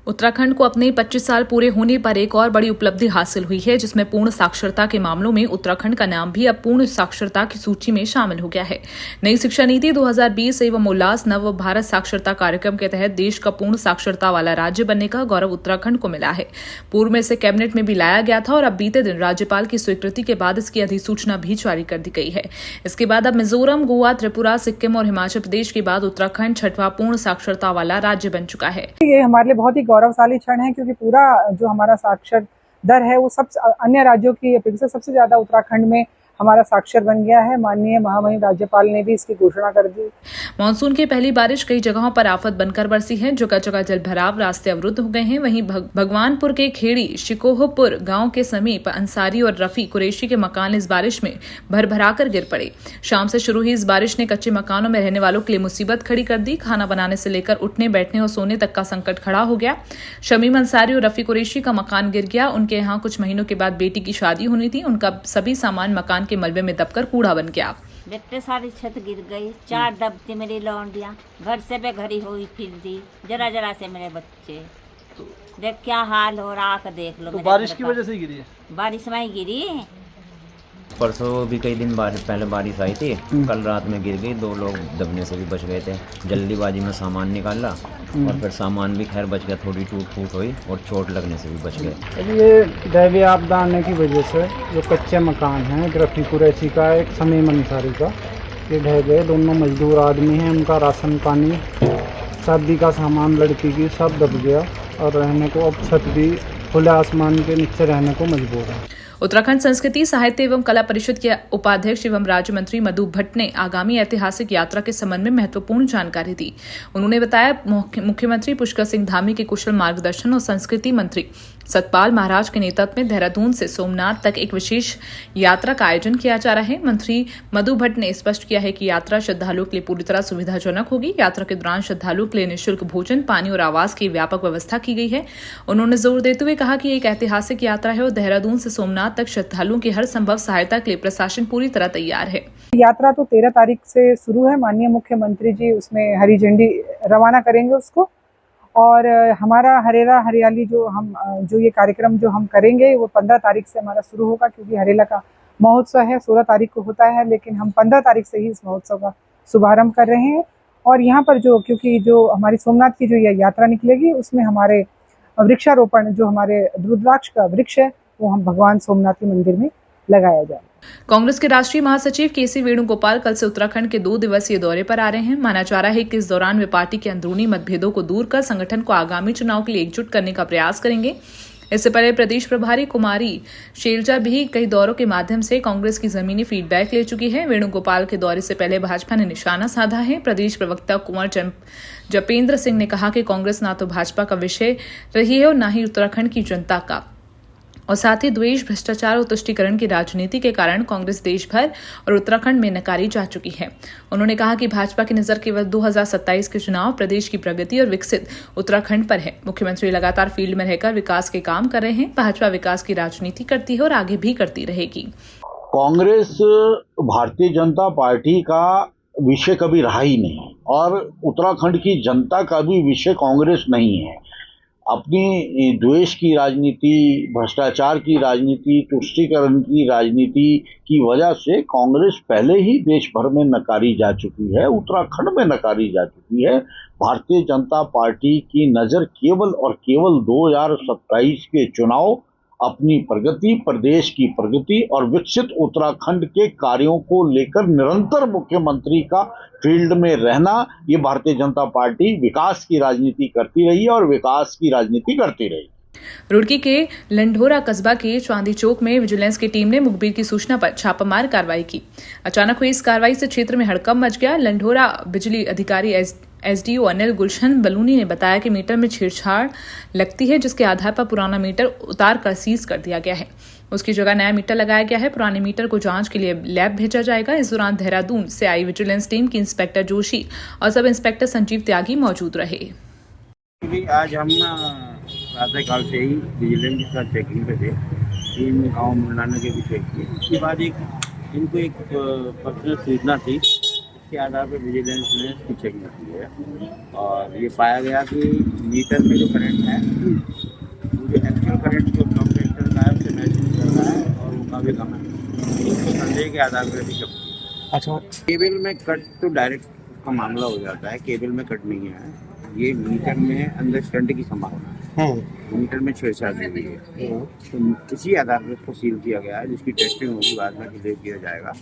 उत्तराखंड को अपने 25 साल पूरे होने पर एक और बड़ी उपलब्धि हासिल हुई है, जिसमें पूर्ण साक्षरता के मामलों में उत्तराखंड का नाम भी अब पूर्ण साक्षरता की सूची में शामिल हो गया है। नई शिक्षा नीति 2020 एवं उल्लास नव भारत साक्षरता कार्यक्रम के तहत देश का पूर्ण साक्षरता वाला राज्य बनने का गौरव उत्तराखंड को मिला है। पूर्व में इसे कैबिनेट में भी लाया गया था और अब बीते दिन राज्यपाल की स्वीकृति के बाद इसकी अधिसूचना भी जारी कर दी गई है। इसके बाद अब मिजोरम, गोवा, त्रिपुरा, सिक्किम और हिमाचल प्रदेश के बाद उत्तराखंड छठवां पूर्ण साक्षरता वाला राज्य बन चुका है। ये हमारे लिए बहुत ही गौरवशाली क्षण है, क्योंकि पूरा जो हमारा साक्षर दर है वो सब अन्य राज्यों की अपेक्षा सबसे ज्यादा उत्तराखंड में हमारा साक्षर बन गया है। माननीय महामहिम राज्यपाल ने भी इसकी घोषणा कर दी। मानसून की पहली बारिश कई जगहों पर आफत बनकर बरसी है। जगह जगह जलभराव, रास्ते अवरुद्ध हो गए हैं। वहीं भगवानपुर के खेड़ी शिकोहपुर गांव के समीप अंसारी और रफी कुरैशी के मकान इस बारिश में भरभराकर गिर पड़े। शाम से शुरू हुई इस बारिश ने कच्चे मकानों में रहने वालों के लिए मुसीबत खड़ी कर दी। खाना बनाने से लेकर उठने, बैठने और सोने तक का संकट खड़ा हो गया। शमीम अंसारी और रफी कुरैशी का मकान गिर गया। उनके यहाँ कुछ महीनों के बाद बेटी की शादी होनी थी। उनका सभी सामान मकान के मलबे में दबकर कूड़ा बन गया। बेटे सारी छत गिर गई, 4 दबती मेरी लौंडियां, घर से बेघरी हुई फिरती, जरा जरा से मेरे बच्चे। देख क्या हाल हो रहा है, देख लो। तो बारिश की वजह से गिरी है? बारिश में ही गिरी। परसों भी कई दिन पहले बारिश आई थी। कल रात में गिर गई, 2 लोग दबने से भी बच गए थे। जल्दीबाजी में सामान निकाला और फिर सामान भी खैर बच गया, थोड़ी टूट फूट हुई और चोट लगने से भी बच गए। ये दैवीय आपदा आने की वजह से जो कच्चे मकान हैं रफी कुरैशी का, एक शमीम अंसारी का, ये ढह गए। दोनों मजदूर आदमी हैं, उनका राशन पानी, शादी का सामान लड़की की सब दब गया और रहने को अब छत भी खुले आसमान के नीचे रहने को मजबूर है। उत्तराखंड संस्कृति, साहित्य एवं कला परिषद के उपाध्यक्ष एवं राज्य मंत्री मधु भट्ट ने आगामी ऐतिहासिक यात्रा के संबंध में महत्वपूर्ण जानकारी दी। उन्होंने बताया, मुख्यमंत्री पुष्कर सिंह धामी के कुशल मार्गदर्शन और संस्कृति मंत्री सतपाल महाराज के नेतृत्व में देहरादून से सोमनाथ तक एक विशेष यात्रा का आयोजन किया जा रहा है। मंत्री मधु भट्ट ने स्पष्ट किया है कि यात्रा श्रद्धालुओं के लिए पूरी तरह सुविधाजनक होगी। यात्रा के दौरान श्रद्धालुओं के लिए निःशुल्क भोजन, पानी और आवास की व्यापक व्यवस्था की गई है। उन्होंने जोर देते हुए कहा कि एक ऐतिहासिक यात्रा है और देहरादून से सोमनाथ तक श्रद्धालुओं की हर संभव सहायता के लिए प्रशासन पूरी तरह तैयार है। यात्रा तो 13 तारीख से शुरू है। माननीय मुख्यमंत्री जी उसमें हरी झंडी रवाना करेंगे उसको, और हमारा हरेला हरियाली जो ये कार्यक्रम जो हम करेंगे वो 15 तारीख से हमारा शुरू होगा, क्योंकि हरेला का महोत्सव है 16 तारीख को होता है, लेकिन हम 15 तारीख से ही इस महोत्सव का शुभारंभ कर रहे हैं। और यहाँ पर क्योंकि जो हमारी सोमनाथ की जो ये यात्रा निकलेगी उसमें हमारे वृक्षारोपण, जो हमारे रुद्राक्ष का वृक्ष है वो हम भगवान सोमनाथ के मंदिर में लगाया जाए। कांग्रेस के राष्ट्रीय महासचिव केसी वेणुगोपाल कल से उत्तराखंड के 2 दिवसीय दौरे पर आ रहे हैं। माना जा रहा है कि इस दौरान वे पार्टी के अंदरूनी मतभेदों को दूर कर संगठन को आगामी चुनाव के लिए एकजुट करने का प्रयास करेंगे। इससे पहले प्रदेश प्रभारी कुमारी शैलजा भी कई दौरों के माध्यम से कांग्रेस की जमीनी फीडबैक ले चुकी है। वेणुगोपाल के दौरे से पहले भाजपा ने निशाना साधा है। प्रदेश प्रवक्ता कुंवर जपेंद्र सिंह ने कहा कि कांग्रेस ना तो भाजपा का विषय रही है और न ही उत्तराखंड की जनता का, और साथ ही द्वेष, भ्रष्टाचार और तुष्टीकरण की राजनीति के कारण कांग्रेस देश भर और उत्तराखंड में नकारी जा चुकी है। उन्होंने कहा कि भाजपा की नजर केवल 2027 के चुनाव, प्रदेश की प्रगति और विकसित उत्तराखंड पर है। मुख्यमंत्री लगातार फील्ड में रहकर विकास के काम कर रहे हैं। भाजपा विकास की राजनीति करती है और आगे भी करती रहेगी। कांग्रेस भारतीय जनता पार्टी का विषय कभी रहा ही नहीं और उत्तराखंड की जनता का भी विषय कांग्रेस नहीं है। अपनी द्वेष की राजनीति, भ्रष्टाचार की राजनीति, तुष्टीकरण की राजनीति की वजह से कांग्रेस पहले ही देश भर में नकारी जा चुकी है, उत्तराखंड में नकारी जा चुकी है। भारतीय जनता पार्टी की नज़र केवल और केवल 2027 के चुनाव, अपनी प्रगति, प्रदेश की प्रगति और विकसित उत्तराखंड के कार्यों को लेकर निरंतर मुख्यमंत्री का फील्ड में रहना, ये भारतीय जनता पार्टी विकास की राजनीति करती रही है और विकास की राजनीति करती रही। रुड़की के लंढोरा कस्बा के चांदी चौक में विजिलेंस की टीम ने मुखबिर की सूचना पर छापामार कार्रवाई की। अचानक हुई इस कार्रवाई से क्षेत्र में हड़कंप मच गया। लंढोरा बिजली अधिकारी एसडीओ अनिल गुलशन बलूनी ने बताया कि मीटर में छेड़छाड़ लगती है, जिसके आधार पर पुराना मीटर उतार कर सीज कर दिया गया है। उसकी जगह नया मीटर लगाया गया है। पुराने मीटर को जांच के लिए लैब भेजा जाएगा। इस दौरान देहरादून से आई विजिलेंस टीम की इंस्पेक्टर जोशी और सब इंस्पेक्टर संजीव त्यागी मौजूद रहे। आज हम प्रातःकाल से ही विजिलेंस के साथ चेकिंग पे थे। 3 गाँव मिलाने के भी चेक किए। उसके बाद इनको एक पर्सनल सूचना थी, इसके आधार पर विजिलेंस ने इसकी चेकिंग की है और ये पाया गया कि मीटर में जो करंट है संदेह के आधार पर भी जब्त की। अच्छा, केबल में कट तो डायरेक्ट का मामला हो जाता है, केबल में कट नहीं है, ये मीटर में अंडरस्टैंड की संभावना है, मीटर में छेड़छाड़ हुई है, तो इसी आधार पर इसको सील किया गया है, जिसकी टेस्टिंग होगी, बाद में क्लियर किया जाएगा।